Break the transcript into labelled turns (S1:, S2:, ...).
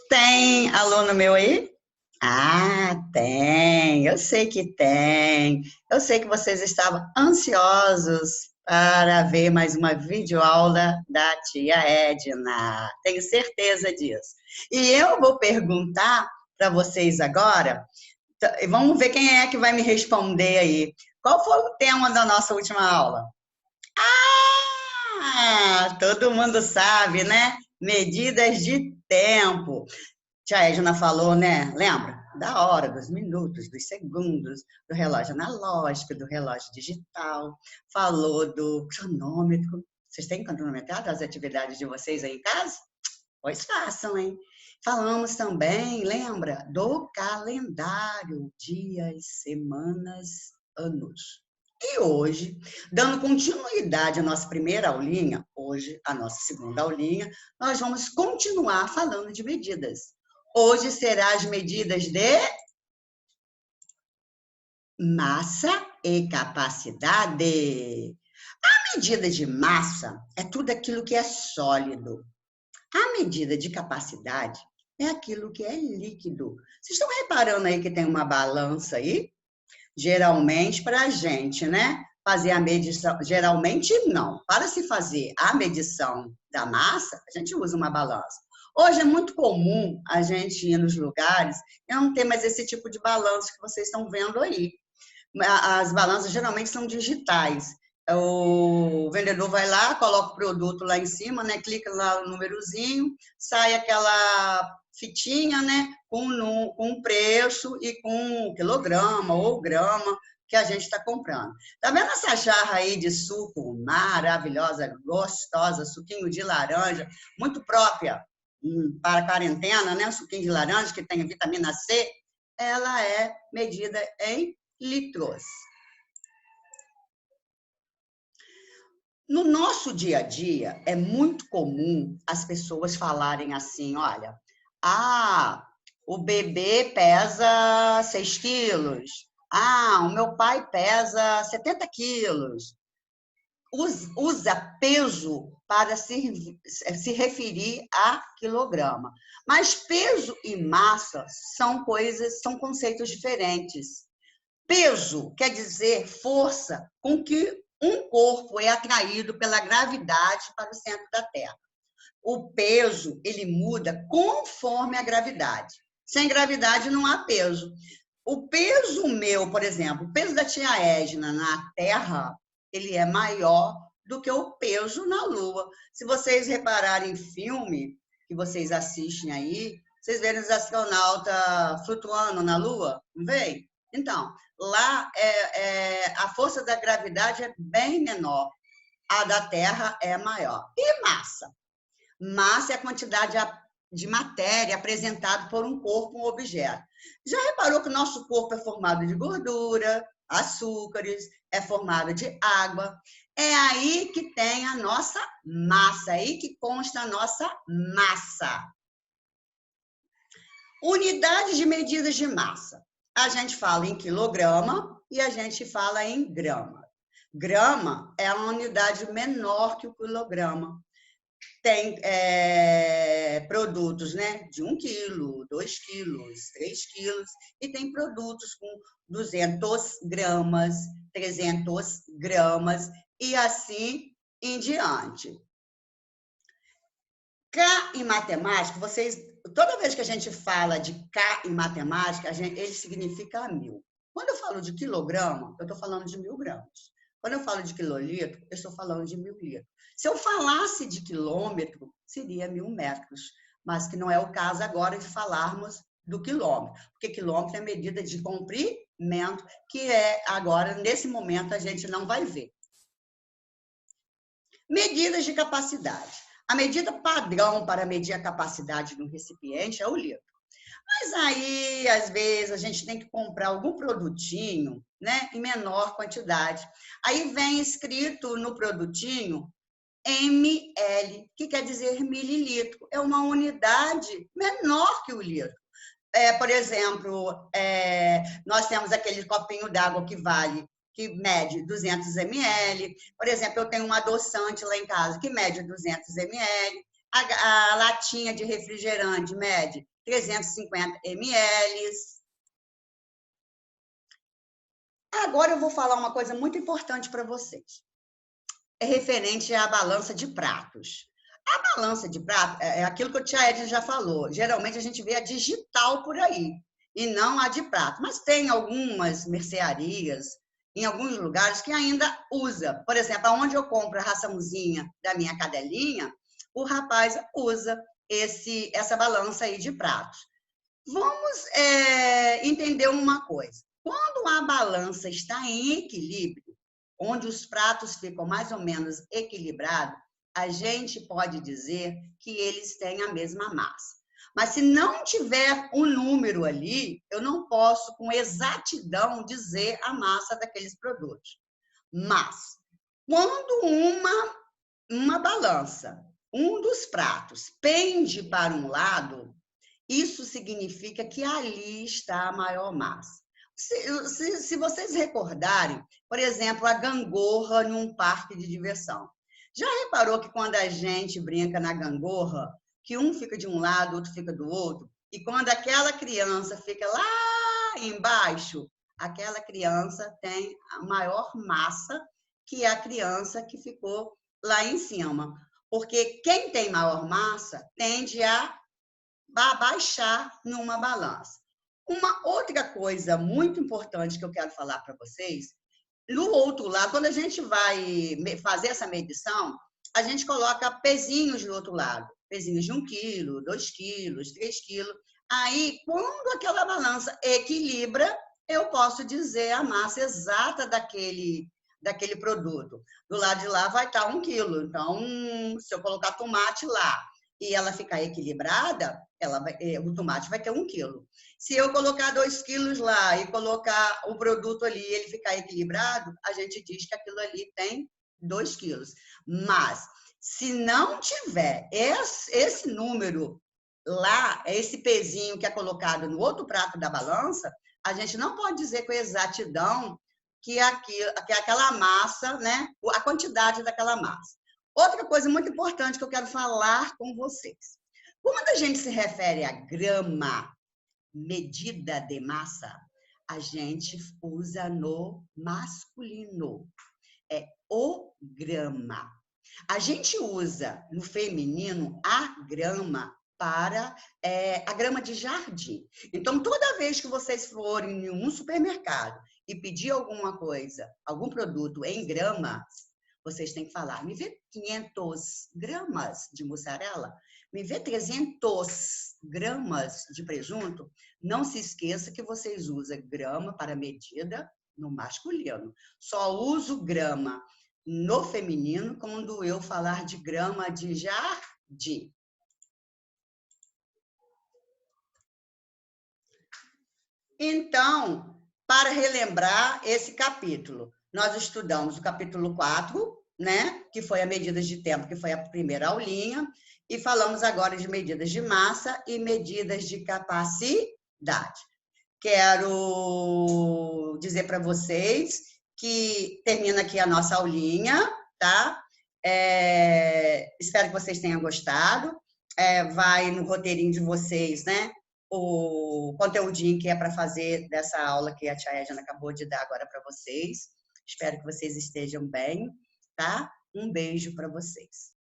S1: Tem aluno meu aí? Ah, tem. Eu sei que tem. Eu sei que vocês estavam ansiosos para ver mais uma videoaula da tia Edna. Tenho certeza disso. E eu vou perguntar para vocês agora, e vamos ver quem é que vai me responder aí. Qual foi o tema da nossa última aula? Ah, todo mundo sabe, né? Medidas de tempo. Tia Edna falou, né? Lembra? Da hora, dos minutos, dos segundos, do relógio analógico, do relógio digital. Falou do cronômetro. Vocês têm cronometrado as atividades de vocês aí em casa? Pois façam, hein? Falamos também, lembra, do calendário, dias, semanas, anos. E hoje, dando continuidade à nossa primeira aulinha, hoje, a nossa segunda aulinha, nós vamos continuar falando de medidas. Hoje será as medidas de massa e capacidade. A medida de massa é tudo aquilo que é sólido. A medida de capacidade é aquilo que é líquido. Vocês estão reparando aí que tem uma balança aí? Geralmente, para a gente, né? Fazer a medição, geralmente não. Para se fazer a medição da massa, a gente usa uma balança. Hoje é muito comum a gente ir nos lugares e não ter mais esse tipo de balanço que vocês estão vendo aí. As balanças geralmente são digitais. O vendedor vai lá, coloca o produto lá em cima, né? Clica lá no númerozinho, sai aquela fitinha, né? Com um preço e com um quilograma ou grama que a gente está comprando. Tá vendo essa jarra aí de suco maravilhosa, gostosa, suquinho de laranja, muito própria para a quarentena, né? Suquinho de laranja que tem vitamina C, ela é medida em litros. No nosso dia a dia, é muito comum as pessoas falarem assim, olha, o bebê pesa 6 quilos, o meu pai pesa 70 quilos. Usa peso para se referir a quilograma. Mas peso e massa são conceitos diferentes. Peso quer dizer força com que um corpo é atraído pela gravidade para o centro da Terra. O peso, ele muda conforme a gravidade. Sem gravidade não há peso. O peso meu, por exemplo, o peso da tia Edna na Terra, ele é maior do que o peso na Lua. Se vocês repararem em filme que vocês assistem aí, vocês verem os astronautas flutuando na Lua, não veem? Então, lá a força da gravidade é bem menor, a da Terra é maior. E massa? Massa é a quantidade de matéria apresentada por um corpo, um objeto. Já reparou que o nosso corpo é formado de gordura, açúcares, é formado de água? É aí que tem a nossa massa, aí que consta a nossa massa. Unidades de medidas de massa. A gente fala em quilograma e a gente fala em grama. Grama é uma unidade menor que o quilograma. Tem produtos, né, de 1 quilo, 2 quilos, 3 quilos, e tem produtos com 200 gramas, 300 gramas, e assim em diante. K em matemática, toda vez que a gente fala de K em matemática, ele significa 1000. Quando eu falo de quilograma, eu estou falando de 1000 gramas. Quando eu falo de quilolitro, eu estou falando de 1000 litros. Se eu falasse de quilômetro, seria 1000 metros, mas que não é o caso agora de falarmos do quilômetro, porque quilômetro é medida de comprimento, que agora, nesse momento, a gente não vai ver. Medidas de capacidade. A medida padrão para medir a capacidade de um recipiente é o litro. Mas aí, às vezes, a gente tem que comprar algum produtinho, né, em menor quantidade. Aí vem escrito no produtinho ml, que quer dizer mililitro. É uma unidade menor que o litro. Por exemplo, nós temos aquele copinho d'água que mede 200 ml. Por exemplo, eu tenho um adoçante lá em casa que mede 200 ml. A latinha de refrigerante mede 350 ml. Agora eu vou falar uma coisa muito importante para vocês. É referente à balança de pratos. A balança de prato é aquilo que a tia Edna já falou. Geralmente a gente vê a digital por aí e não a de prato. Mas tem algumas mercearias, em alguns lugares, que ainda usa. Por exemplo, onde eu compro a raçãozinha da minha cadelinha, o rapaz usa essa balança aí de pratos. Vamos entender uma coisa. Quando a balança está em equilíbrio, onde os pratos ficam mais ou menos equilibrados, a gente pode dizer que eles têm a mesma massa. Mas se não tiver um número ali, eu não posso com exatidão dizer a massa daqueles produtos. Mas quando uma balança, um dos pratos pende para um lado, isso significa que ali está a maior massa. Se vocês recordarem, por exemplo, a gangorra num parque de diversão. Já reparou que quando a gente brinca na gangorra, que um fica de um lado, outro fica do outro, e quando aquela criança fica lá embaixo, aquela criança tem a maior massa que a criança que ficou lá em cima. Porque quem tem maior massa tende a baixar numa balança. Uma outra coisa muito importante que eu quero falar para vocês, no outro lado, quando a gente vai fazer essa medição, a gente coloca pezinhos do outro lado, pezinhos de 1 quilo, 2 quilos, 3 quilos. Aí, quando aquela balança equilibra, eu posso dizer a massa exata daquele produto. Do lado de lá vai estar 1 quilo. Então, se eu colocar tomate lá e ela ficar equilibrada, o tomate vai ter 1 quilo. Se eu colocar 2 quilos lá e colocar o produto ali e ele ficar equilibrado, a gente diz que aquilo ali tem 2 quilos. Mas, se não tiver esse número lá, esse pezinho que é colocado no outro prato da balança, a gente não pode dizer com exatidão que aquela massa, né, a quantidade daquela massa. Outra coisa muito importante que eu quero falar com vocês. Quando a gente se refere a grama, medida de massa, a gente usa no masculino. É o grama. A gente usa no feminino a grama para a grama de jardim. Então, toda vez que vocês forem em um supermercado e pedir alguma coisa, algum produto em grama, vocês têm que falar, me vê 500 gramas de mussarela, me vê 300 gramas de presunto. Não se esqueça que vocês usam grama para medida no masculino. Só uso grama no feminino quando eu falar de grama de jardim. Então, para relembrar esse capítulo, nós estudamos o capítulo 4, né, que foi a medidas de tempo, que foi a primeira aulinha, e falamos agora de medidas de massa e medidas de capacidade. Quero dizer para vocês que termina aqui a nossa aulinha, tá? Espero que vocês tenham gostado. Vai no roteirinho de vocês, né? O conteúdinho que é para fazer dessa aula que a tia Edna acabou de dar agora para vocês. Espero que vocês estejam bem, tá? Um beijo para vocês.